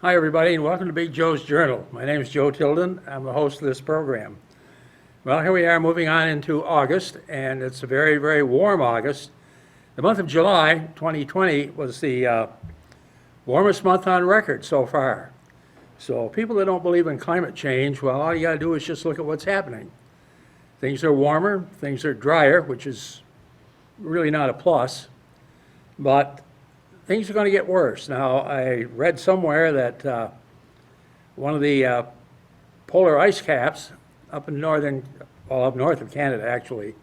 Hi, everybody, and welcome to Big Joe's Journal. My name is Joe Tilden. I'm the host of this program. Well, here we are moving on into August, and it's a very, very warm August. The month of July 2020 was the warmest month on record so far. So, people that don't believe in climate change, well, all you got to do is just look at what's happening. Things are warmer, things are drier, which is really not a plus, but things are going to get worse. Now, I read somewhere that one of the polar ice caps up in up north of Canada actually,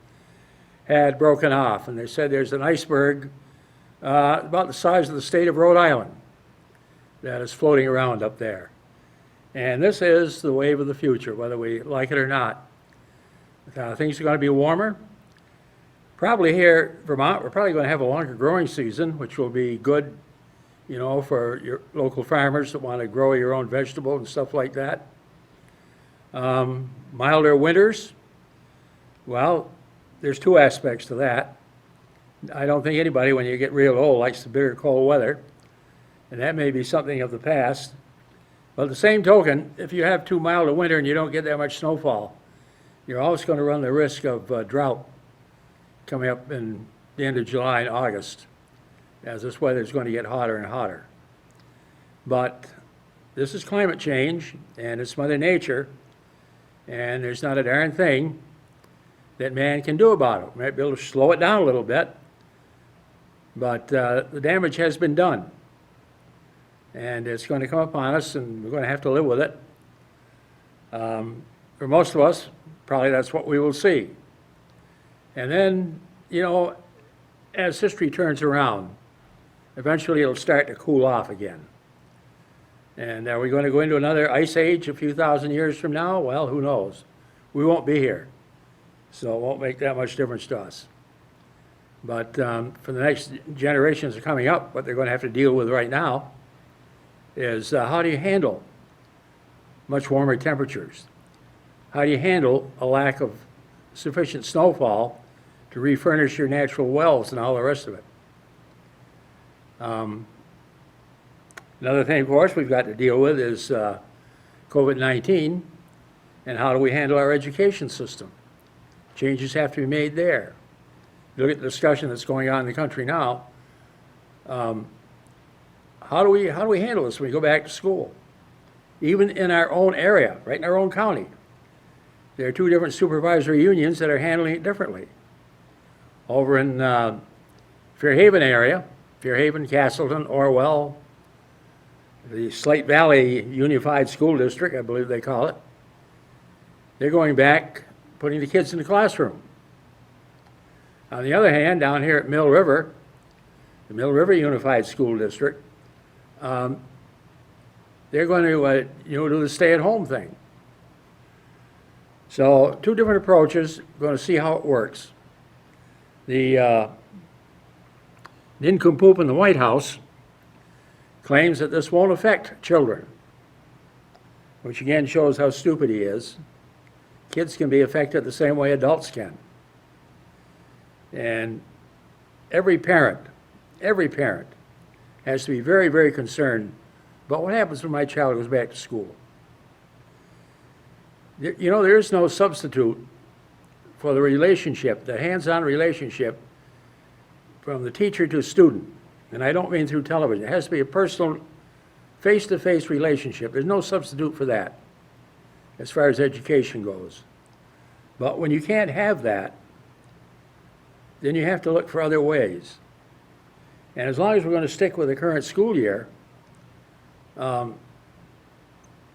had broken off. And they said there's an iceberg about the size of the state of Rhode Island that is floating around up there. And this is the wave of the future, whether we like it or not. Things are going to be warmer. Probably here, Vermont, we're probably going to have a longer growing season, which will be good, for your local farmers that want to grow your own vegetables and stuff like that. Milder winters. Well, there's two aspects to that. I don't think anybody, when you get real old, likes the bitter cold weather, and that may be something of the past. But at the same token, if you have too mild a winter and you don't get that much snowfall, you're always going to run the risk of drought coming up in the end of July and August, as this weather is going to get hotter and hotter. But this is climate change, and it's Mother Nature, and there's not a darn thing that man can do about it. We might be able to slow it down a little bit, but the damage has been done. And it's going to come upon us, and we're going to have to live with it. For most of us, probably that's what we will see. And then, as history turns around, eventually it'll start to cool off again. And are we going to go into another ice age a few thousand years from now? Well, who knows? We won't be here, so it won't make that much difference to us. But for the next generations that are coming up, what they're going to have to deal with right now is how do you handle much warmer temperatures? How do you handle a lack of sufficient snowfall to refurnish your natural wells and all the rest of it? Another thing, of course, we've got to deal with is COVID-19, and how do we handle our education system? Changes have to be made there. Look at the discussion that's going on in the country now. How do we handle this when we go back to school? Even in our own area, right in our own county, there are two different supervisory unions that are handling it differently. Over in Fairhaven area, Fairhaven, Castleton, Orwell, the Slate Valley Unified School District, I believe they call it, they're going back, putting the kids in the classroom. On the other hand, down here at Mill River, the Mill River Unified School District, they're going to do the stay-at-home thing. So two different approaches. We're going to see how it works. The nincompoop in the White House claims that this won't affect children, which again shows how stupid he is. Kids can be affected the same way adults can. And every parent has to be very, very concerned about what happens when my child goes back to school. There is no substitute for the relationship, the hands-on relationship from the teacher to student. And I don't mean through television. It has to be a personal, face-to-face relationship. There's no substitute for that as far as education goes. But when you can't have that, then you have to look for other ways. And as long as we're going to stick with the current school year, those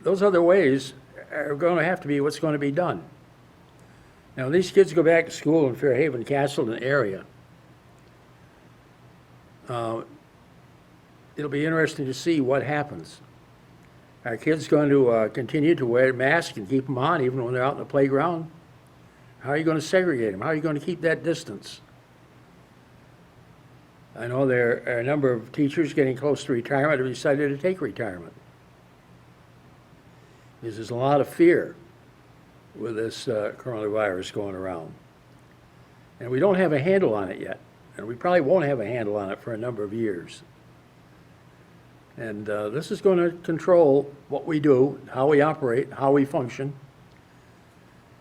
other ways are going to have to be what's going to be done. Now, when these kids go back to school in Fairhaven, Castleton area, it'll be interesting to see what happens. Are kids going to continue to wear masks and keep them on even when they're out in the playground? How are you going to segregate them? How are you going to keep that distance? I know there are a number of teachers getting close to retirement who decided to take retirement. There's a lot of fear with this coronavirus going around. And we don't have a handle on it yet. And we probably won't have a handle on it for a number of years. And this is going to control what we do, how we operate, how we function.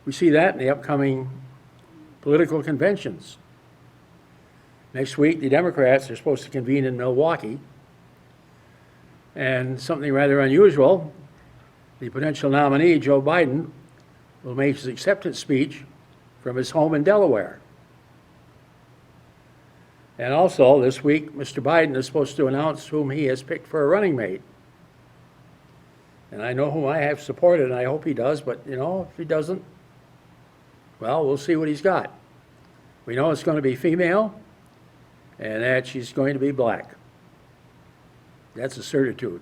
We see that in the upcoming political conventions. Next week, the Democrats are supposed to convene in Milwaukee. And something rather unusual, the potential nominee, Joe Biden, will make his acceptance speech from his home in Delaware. And also, this week, Mr. Biden is supposed to announce whom he has picked for a running mate. And I know whom I have supported, and I hope he does, but, if he doesn't, well, we'll see what he's got. We know it's going to be female, and that she's going to be black. That's a certitude.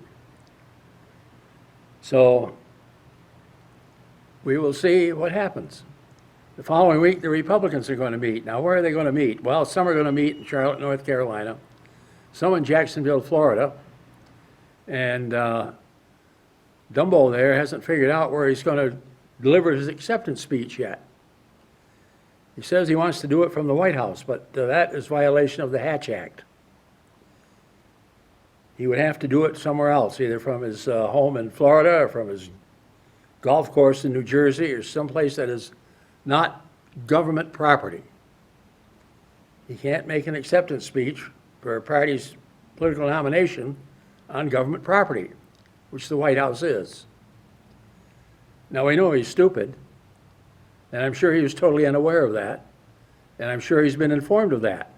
So we will see what happens. The following week, the Republicans are going to meet. Now, where are they going to meet? Well, some are going to meet in Charlotte, North Carolina, some in Jacksonville, Florida, and Dumbo there hasn't figured out where he's going to deliver his acceptance speech yet. He says he wants to do it from the White House, but that is violation of the Hatch Act. He would have to do it somewhere else, either from his home in Florida or from his golf course in New Jersey or someplace that is not government property. He can't make an acceptance speech for a party's political nomination on government property, which the White House is. Now, we know he's stupid, and I'm sure he was totally unaware of that, and I'm sure he's been informed of that.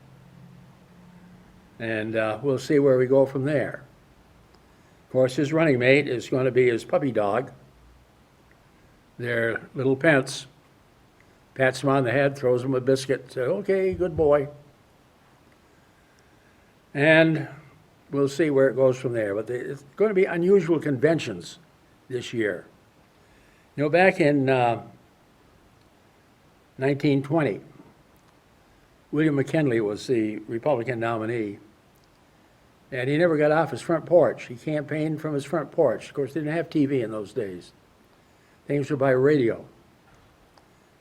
And we'll see where we go from there. Of course, his running mate is going to be his puppy dog. Their little Pence pats him on the head, throws him a biscuit, says, okay, good boy. And we'll see where it goes from there. But it's going to be unusual conventions this year. Back in 1920, William McKinley was the Republican nominee, and he never got off his front porch. He campaigned from his front porch. Of course, they didn't have TV in those days. Things were by radio.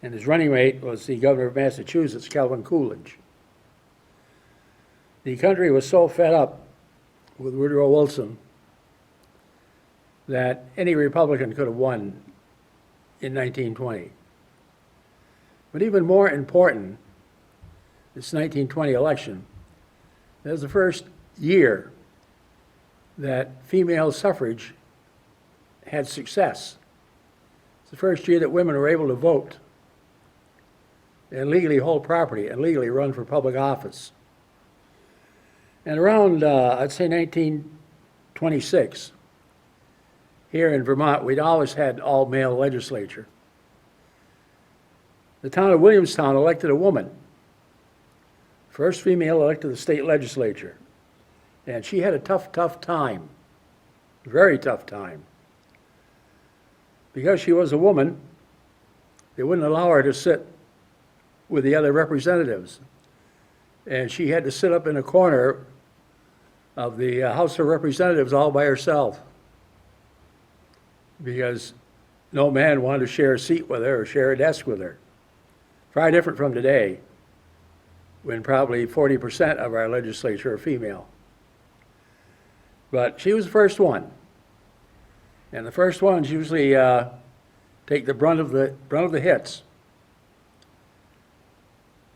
And his running mate was the governor of Massachusetts, Calvin Coolidge. The country was so fed up with Woodrow Wilson that any Republican could have won in 1920. But even more important, this 1920 election, that was the first year that female suffrage had success. It's the first year that women were able to vote and legally hold property and legally run for public office. And around, I'd say 1926, here in Vermont, we'd always had all-male legislature. The town of Williamstown elected a woman, first female elected to the state legislature. And she had a tough time, very tough time. Because she was a woman, they wouldn't allow her to sit with the other representatives. And she had to sit up in a corner of the House of Representatives all by herself, because no man wanted to share a seat with her or share a desk with her. Far different from today, when probably 40% of our legislature are female. But she was the first one. And the first ones usually take the brunt of the hits.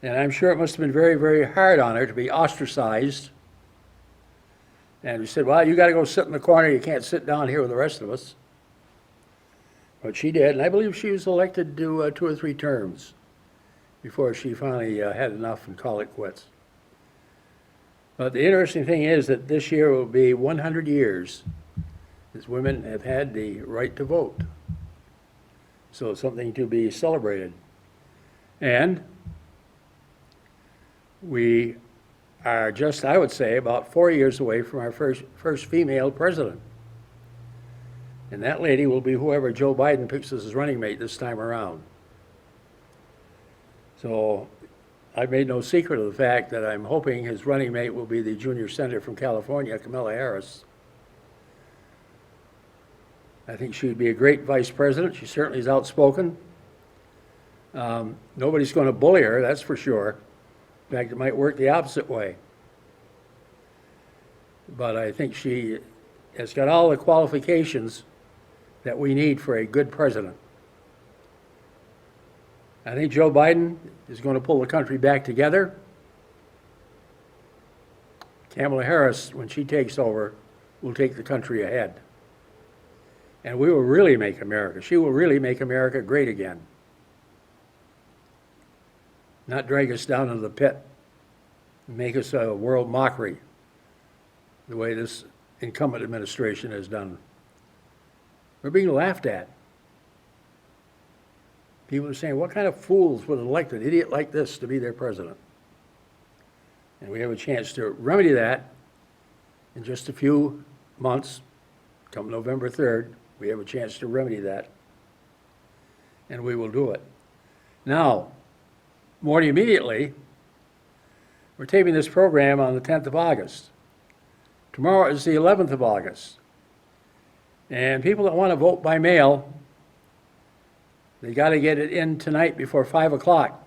And I'm sure it must have been very, very hard on her to be ostracized. And we said, well, you got to go sit in the corner. You can't sit down here with the rest of us. But she did, and I believe she was elected to 2 or 3 terms before she finally had enough and called it quits. But the interesting thing is that this year will be 100 years as women have had the right to vote. So it's something to be celebrated. And we are just, I would say, about 4 years away from our first female president. And that lady will be whoever Joe Biden picks as his running mate this time around. So I've made no secret of the fact that I'm hoping his running mate will be the junior senator from California, Kamala Harris. I think she would be a great vice president. She certainly is outspoken. Nobody's going to bully her, that's for sure. In fact, it might work the opposite way. But I think she has got all the qualifications that we need for a good president. I think Joe Biden is going to pull the country back together. Kamala Harris, when she takes over, will take the country ahead. And we will really make America. She will really make America great again. Not drag us down into the pit and make us a world mockery the way this incumbent administration has done. We're being laughed at. People are saying, what kind of fools would elect an idiot like this to be their president? And we have a chance to remedy that in just a few months. Come November 3rd, we have a chance to remedy that. And we will do it. Now, more immediately, we're taping this program on the 10th of August. Tomorrow is the 11th of August. And people that want to vote by mail, they got to get it in tonight before 5 o'clock.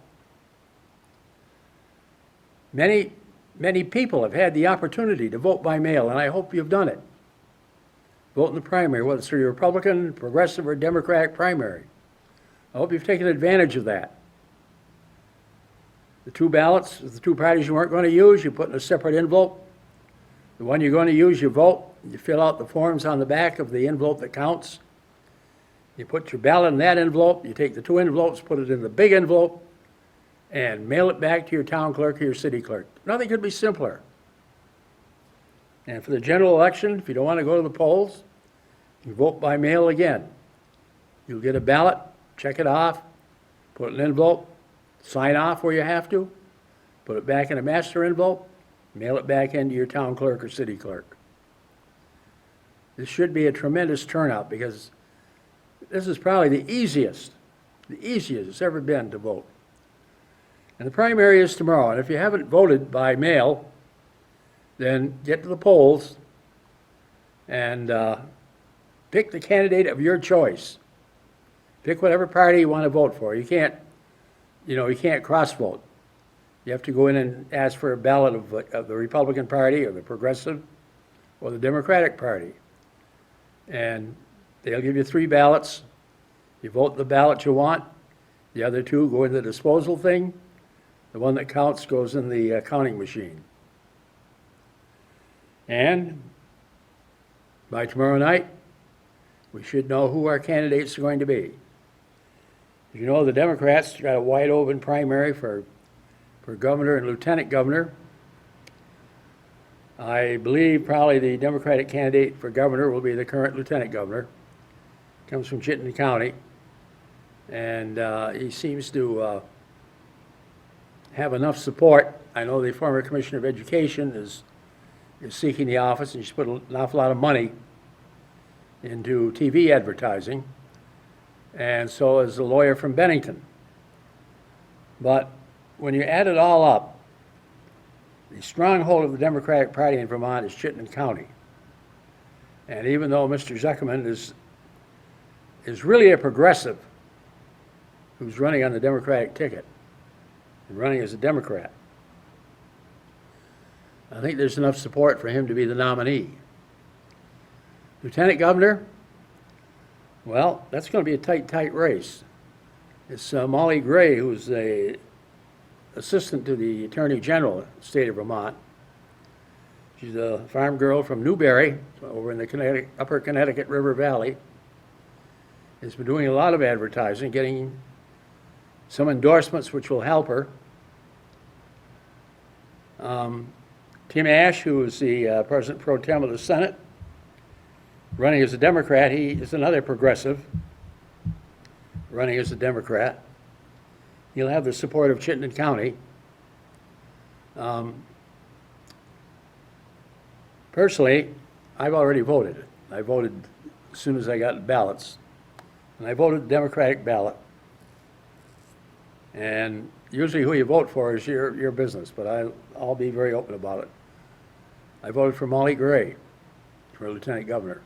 Many people have had the opportunity to vote by mail, and I hope you've done it. Vote in the primary, whether it's through your Republican, Progressive, or Democratic primary. I hope you've taken advantage of that. The two ballots, the two parties you weren't going to use, you put in a separate envelope. The one you're going to use, you vote. You fill out the forms on the back of the envelope that counts. You put your ballot in that envelope. You take the two envelopes, put it in the big envelope, and mail it back to your town clerk or your city clerk. Nothing could be simpler. And for the general election, if you don't want to go to the polls, you vote by mail again. You'll get a ballot, check it off, put it in an envelope, sign off where you have to, put it back in a master envelope, mail it back into your town clerk or city clerk. This should be a tremendous turnout because this is probably the easiest it's ever been to vote. And the primary is tomorrow, and if you haven't voted by mail, then get to the polls and pick the candidate of your choice. Pick whatever party you want to vote for. You can't cross-vote. You have to go in and ask for a ballot of the Republican Party or the Progressive or the Democratic Party. And they'll give you 3 ballots. You vote the ballot you want. The other 2 go in the disposal thing. The one that counts goes in the counting machine. And by tomorrow night, we should know who our candidates are going to be. As you know, the Democrats got a wide open primary for governor and lieutenant governor. I believe probably the Democratic candidate for governor will be the current lieutenant governor. Comes from Chittenden County. And he seems to have enough support. I know the former Commissioner of Education is seeking the office, and she's put an awful lot of money into TV advertising, and so is the lawyer from Bennington. But when you add it all up, the stronghold of the Democratic Party in Vermont is Chittenden County. And even though Mr. Zuckerman is really a progressive who's running on the Democratic ticket and running as a Democrat, I think there's enough support for him to be the nominee. Lieutenant Governor, well, that's going to be a tight race. It's Molly Gray, who's the assistant to the Attorney General of the state of Vermont. She's a farm girl from Newberry, over in the upper Connecticut River Valley. Has been doing a lot of advertising, getting some endorsements which will help her. Tim Ash, who is the President Pro Tem of the Senate, running as a Democrat. He is another progressive, running as a Democrat. He'll have the support of Chittenden County. Personally, I've already voted. I voted as soon as I got ballots. And I voted the Democratic ballot. And usually who you vote for is your business, but I'll be very open about it. I voted for Molly Gray for Lieutenant Governor.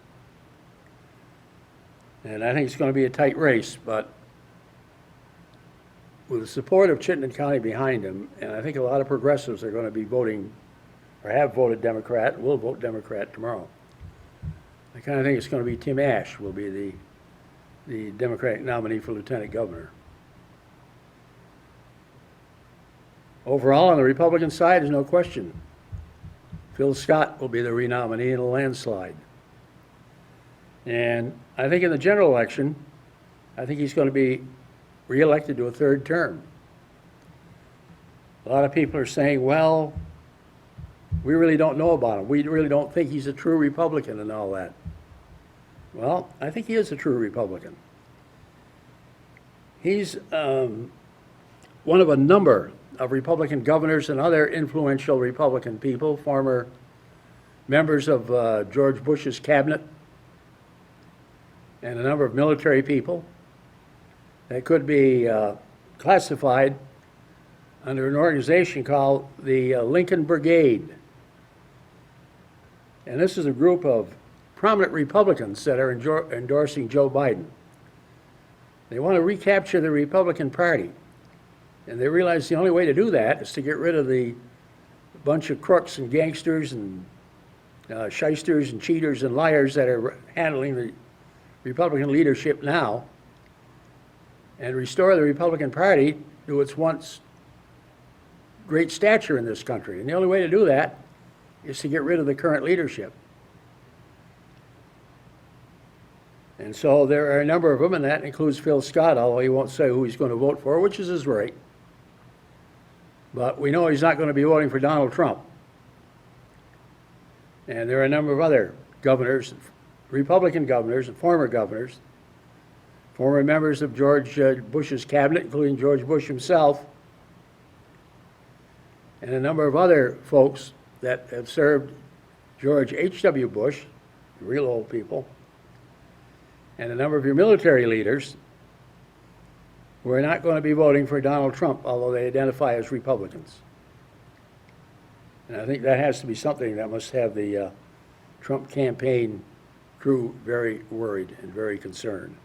And I think it's going to be a tight race, but with the support of Chittenden County behind him, and I think a lot of progressives are going to be voting, or have voted Democrat, will vote Democrat tomorrow. I kind of think it's going to be Tim Ash will be the Democratic nominee for lieutenant governor. Overall, on the Republican side, there's no question. Phil Scott will be the renominee in a landslide. And I think in the general election, I think he's going to be reelected to a third term. A lot of people are saying, well, we really don't know about him. We really don't think he's a true Republican and all that. Well, I think he is a true Republican. He's one of a number of Republican governors and other influential Republican people, former members of George Bush's cabinet, and a number of military people that could be classified under an organization called the Lincoln Brigade. And this is a group of prominent Republicans that are endorsing Joe Biden. They want to recapture the Republican Party. And they realize the only way to do that is to get rid of the bunch of crooks and gangsters and shysters and cheaters and liars that are handling the Republican leadership now, and restore the Republican Party to its once great stature in this country. And the only way to do that is to get rid of the current leadership. And so there are a number of them, and that includes Phil Scott, although he won't say who he's going to vote for, which is his right. But we know he's not going to be voting for Donald Trump. And there are a number of other governors, Republican governors and former members of George Bush's cabinet, including George Bush himself, and a number of other folks that have served George H.W. Bush, real old people, and a number of your military leaders who are not going to be voting for Donald Trump, although they identify as Republicans. And I think that has to be something that must have the Trump campaign crew very worried and very concerned.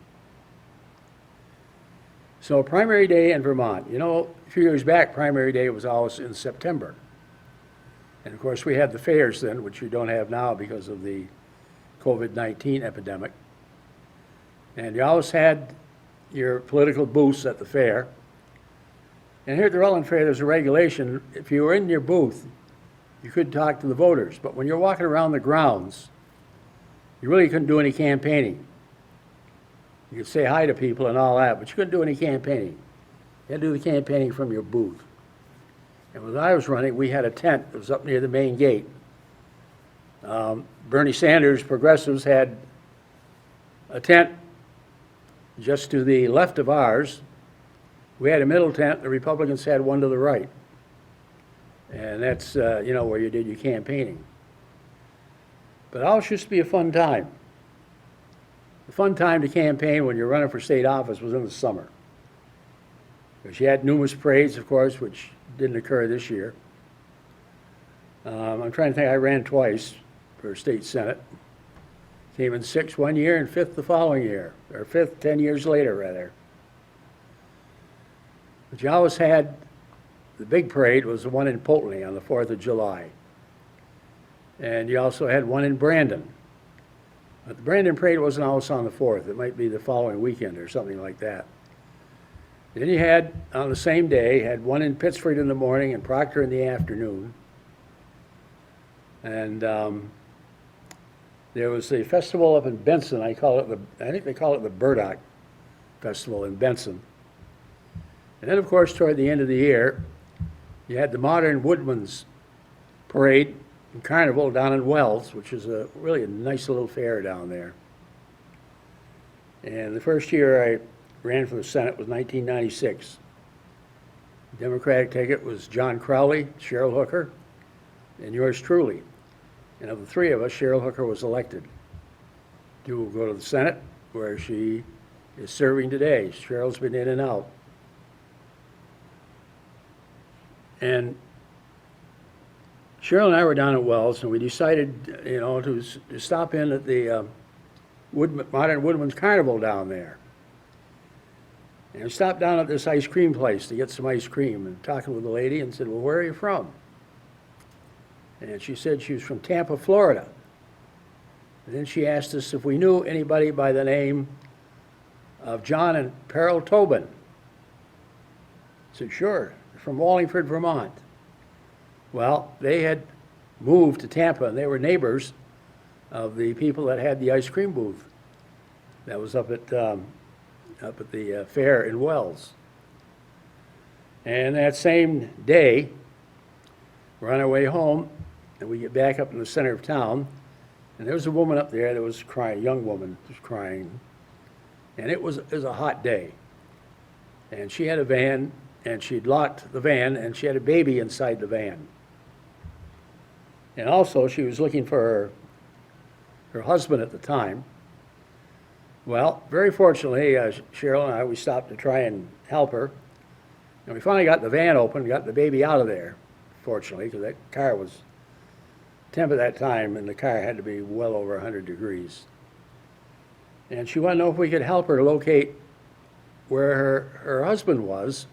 So primary day in Vermont. You know, a few years back, primary day was always in September. And of course, we had the fairs then, which we don't have now because of the COVID-19 epidemic. And you always had your political booths at the fair. And here at the Rutland Fair, there's a regulation. If you were in your booth, you could talk to the voters. But when you're walking around the grounds, you really couldn't do any campaigning. You could say hi to people and all that, but you couldn't do any campaigning. You had to do the campaigning from your booth. And when I was running, we had a tent that was up near the main gate. Bernie Sanders, progressives, had a tent just to the left of ours. We had a middle tent. The Republicans had one to the right. And that's, you know, where you did your campaigning. But it always used to be a fun time. The fun time to campaign when you're running for state office was in the summer. Because you had numerous parades, of course, which didn't occur this year. I'm trying to think, I ran twice for state senate. Came in sixth one year and fifth the following year, or fifth 10 years later, rather. But you always had, the big parade was the one in Poultney on the 4th of July. And you also had one in Brandon. But the Brandon parade wasn't always on the 4th. It might be the following weekend or something like that. Then you had, on the same day, had one in Pittsford in the morning and Proctor in the afternoon. And there was a festival up in Benson. I think they call it the Burdock Festival in Benson. And then, of course, toward the end of the year, you had the Modern Woodman's Parade and Carnival down in Wells, which is really a nice little fair down there. And the first year I ran for the Senate was 1996. The Democratic ticket was John Crowley, Cheryl Hooker, and yours truly. And of the three of us, Cheryl Hooker was elected to go to the Senate, where she is serving today. Cheryl's been in and out. And Cheryl and I were down at Wells, and we decided, you know, to stop in at the Modern Woodman's Carnival down there. And we stopped down at this ice cream place to get some ice cream, and talking with the lady and said, well, where are you from? And she said she was from Tampa, Florida. And then she asked us if we knew anybody by the name of John and Pearl Tobin. I said, sure, from Wallingford, Vermont. Well, they had moved to Tampa, and they were neighbors of the people that had the ice cream booth that was up at the fair in Wells. And that same day, we're on our way home, and we get back up in the center of town, and there was a woman up there that was crying, a young woman was crying, and it was a hot day. And she had a van, and she'd locked the van, and she had a baby inside the van. And also, she was looking for her husband at the time. Well, very fortunately, Cheryl and I, we stopped to try and help her. And we finally got the van open, got the baby out of there, fortunately, because that car was, temp at that time, and the car had to be well over 100 degrees. And she wanted to know if we could help her locate where her husband was.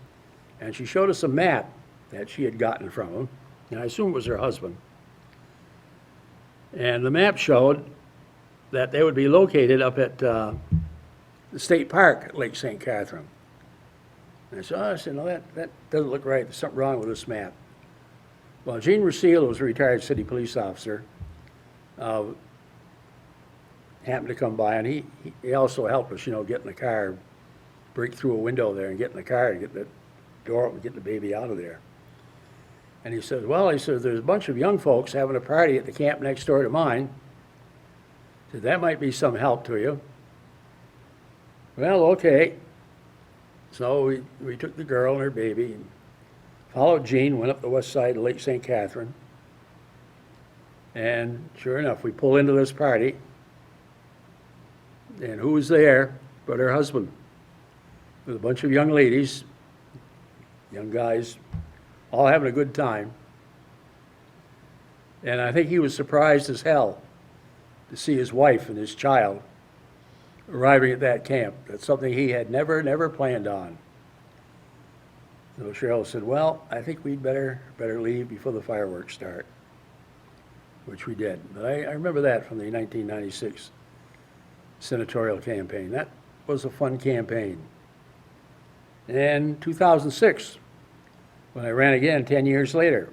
And she showed us a map that she had gotten from him, and I assume it was her husband. And the map showed that they would be located up at the state park at Lake St. Catherine. And I said, no, that doesn't look right. There's something wrong with this map. Well, Gene Rusile, was a retired city police officer, happened to come by, and he also helped us, get in the car, break through a window there and get in the car and get the door open, get the baby out of there. And he says, there's a bunch of young folks having a party at the camp next door to mine. He said, that might be some help to you. Well, okay. So we took the girl and her baby and followed Gene, went up the west side of Lake St. Catherine. And sure enough, we pull into this party. And who was there but her husband, with a bunch of young ladies, young guys, all having a good time. And I think he was surprised as hell to see his wife and his child arriving at that camp. That's something he had never planned on. So Cheryl said, well, I think we'd better leave before the fireworks start, which we did. But I remember that from the 1996 senatorial campaign. That was a fun campaign. And 2006, when I ran again 10 years later,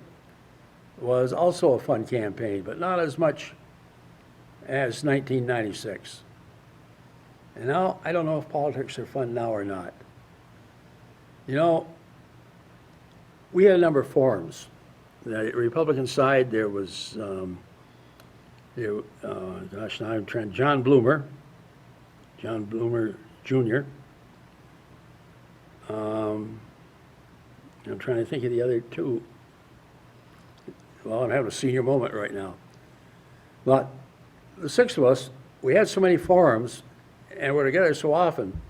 was also a fun campaign, but not as much as 1996. And now, I don't know if politics are fun now or not. We had a number of forums. The Republican side, there was, now I'm trying, John Bloomer Jr. I'm trying to think of the other two. Well, I'm having a senior moment right now. But the six of us, we had so many forums, and we're together so often.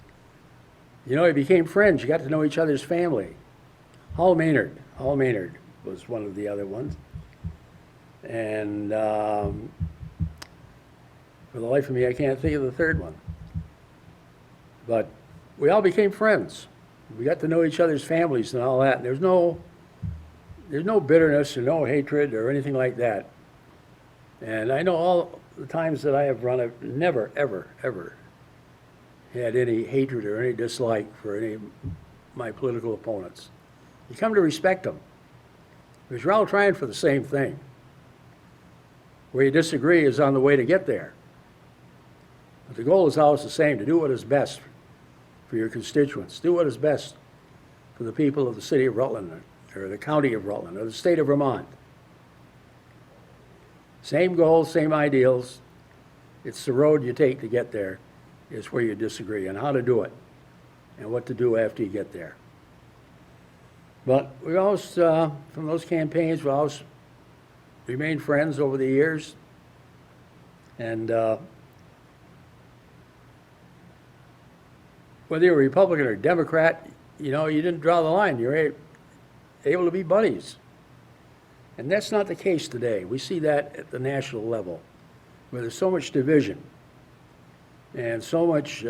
We became friends. You got to know each other's family. Hall Maynard was one of the other ones. And for the life of me, I can't think of the third one. But we all became friends. We got to know each other's families and all that. And there's no bitterness or no hatred or anything like that. And I know all the times that I have run, I've never, ever, ever had any hatred or any dislike for any of my political opponents. You come to respect them, because you're all trying for the same thing. Where you disagree is on the way to get there. But the goal is always the same, to do what is best for your constituents. Do what is best for the people of the city of Rutland, or the county of Rutland, or the state of Vermont. Same goals, same ideals. It's the road you take to get there is where you disagree, and how to do it, and what to do after you get there. But we always, from those campaigns, we always remained friends over the years. And whether you're a Republican or Democrat, you didn't draw the line. You're able to be buddies. And that's not the case today. We see that at the national level, where there's so much division and so much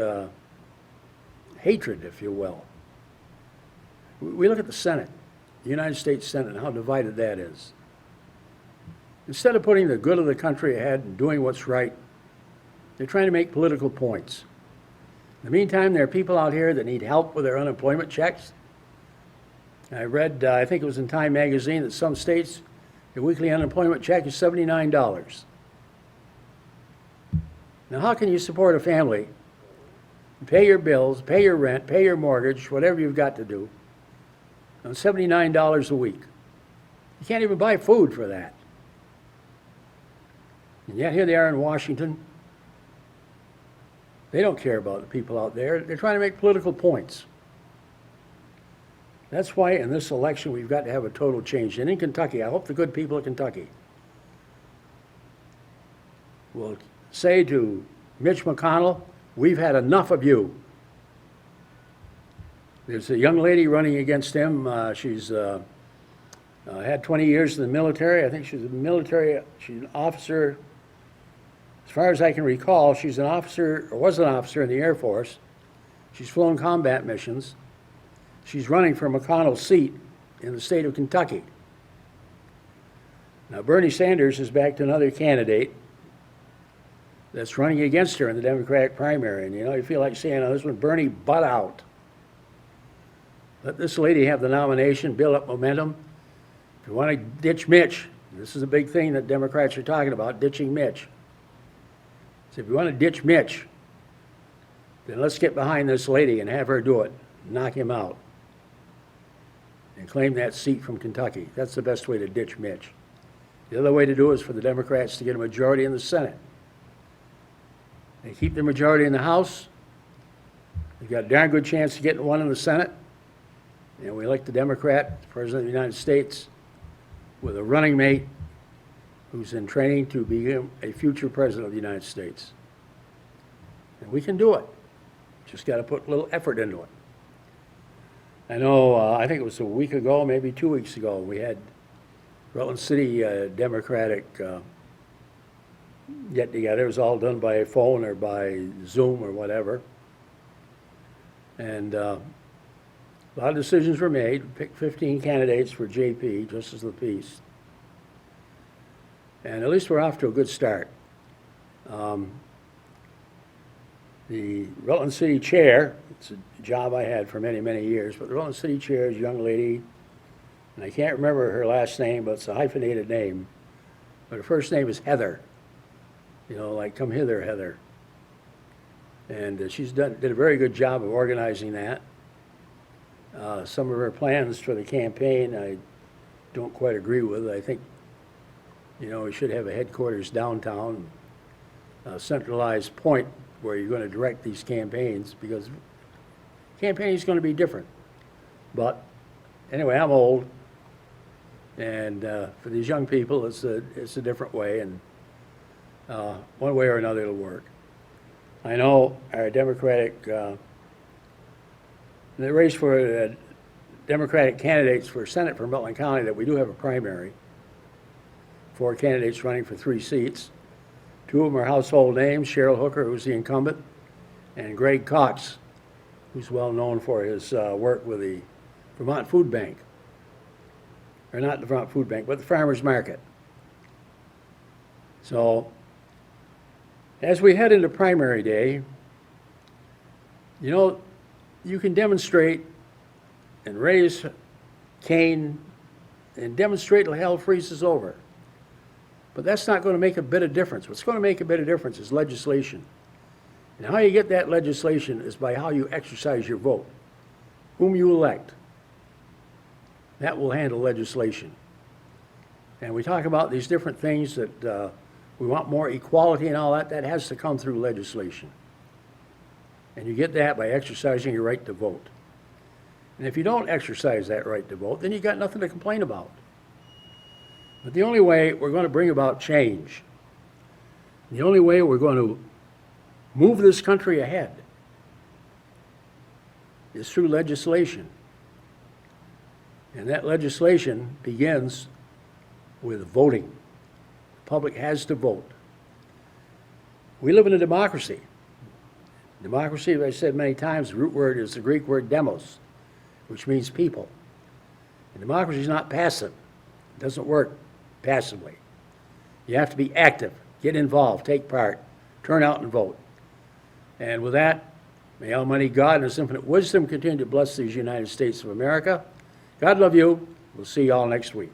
hatred, if you will. We look at the Senate, the United States Senate, and how divided that is. Instead of putting the good of the country ahead and doing what's right They're trying to make political points. In the meantime, there are people out here that need help with their unemployment checks. I read, I think it was in Time magazine, that some states, the weekly unemployment check is $79. Now, how can you support a family, pay your bills, pay your rent, pay your mortgage, whatever you've got to do, on $79 a week? You can't even buy food for that. And yet here they are in Washington. They don't care about the people out there. They're trying to make political points. That's why in this election we've got to have a total change. And in Kentucky, I hope the good people of Kentucky will say to Mitch McConnell, we've had enough of you. There's a young lady running against him. She's had 20 years in the military. I think she's she's an officer. As far as I can recall, she's an officer, or was an officer in the Air Force. She's flown combat missions. She's running for McConnell's seat in the state of Kentucky. Now, Bernie Sanders is backed another candidate that's running against her in the Democratic primary. And, you feel like saying, oh, this one, Bernie, butt out. Let this lady have the nomination, build up momentum. If you want to ditch Mitch, this is a big thing that Democrats are talking about, ditching Mitch. So if you want to ditch Mitch, then let's get behind this lady and have her do it. Knock him out. And claim that seat from Kentucky. That's the best way to ditch Mitch. The other way to do it is for the Democrats to get a majority in the Senate. They keep the majority in the House. They've got a darn good chance of getting one in the Senate. And we elect the Democrat, the President of the United States, with a running mate who's in training to be a future President of the United States. And we can do it. Just got to put a little effort into it. I know, I think it was a week ago, maybe 2 weeks ago, we had Rutland City Democratic get-together. It was all done by phone or by Zoom or whatever. And a lot of decisions were made. We picked 15 candidates for JP, Justice of the Peace. And at least we're off to a good start. The Rutland City Chair, it's a job I had for many, many years, but the Rutland City Chair is a young lady, and I can't remember her last name, but it's a hyphenated name. But her first name is Heather. Like, come hither, Heather. And she's did a very good job of organizing that. Some of her plans for the campaign I don't quite agree with. I think, we should have a headquarters downtown, a centralized point where you're going to direct these campaigns, because campaigning is going to be different. But anyway, I'm old, and for these young people, it's a different way, and one way or another it'll work. I know our Democratic, the race for Democratic candidates for Senate for Rutland County, that we do have a primary. 4 candidates running for 3 seats. 2 of them are household names: Cheryl Hooker, who's the incumbent, and Greg Cox, who's well known for his work with the Vermont Food Bank. Or not the Vermont Food Bank, but the Farmers Market. So, as we head into primary day, you can demonstrate and raise Cain and demonstrate till hell freezes over. But that's not going to make a bit of difference. What's going to make a bit of difference is legislation. And how you get that legislation is by how you exercise your vote, whom you elect. That will handle legislation. And we talk about these different things that we want more equality and all that. That has to come through legislation. And you get that by exercising your right to vote. And if you don't exercise that right to vote, then you got nothing to complain about. But the only way we're going to bring about change, the only way we're going to move this country ahead, is through legislation. And that legislation begins with voting. The public has to vote. We live in a democracy. Democracy, as I said many times, the root word is the Greek word demos, which means people. And democracy is not passive. It doesn't work passively. You have to be active, get involved, take part, turn out and vote. And with that, may Almighty God in His infinite wisdom continue to bless these United States of America. God love you. We'll see you all next week.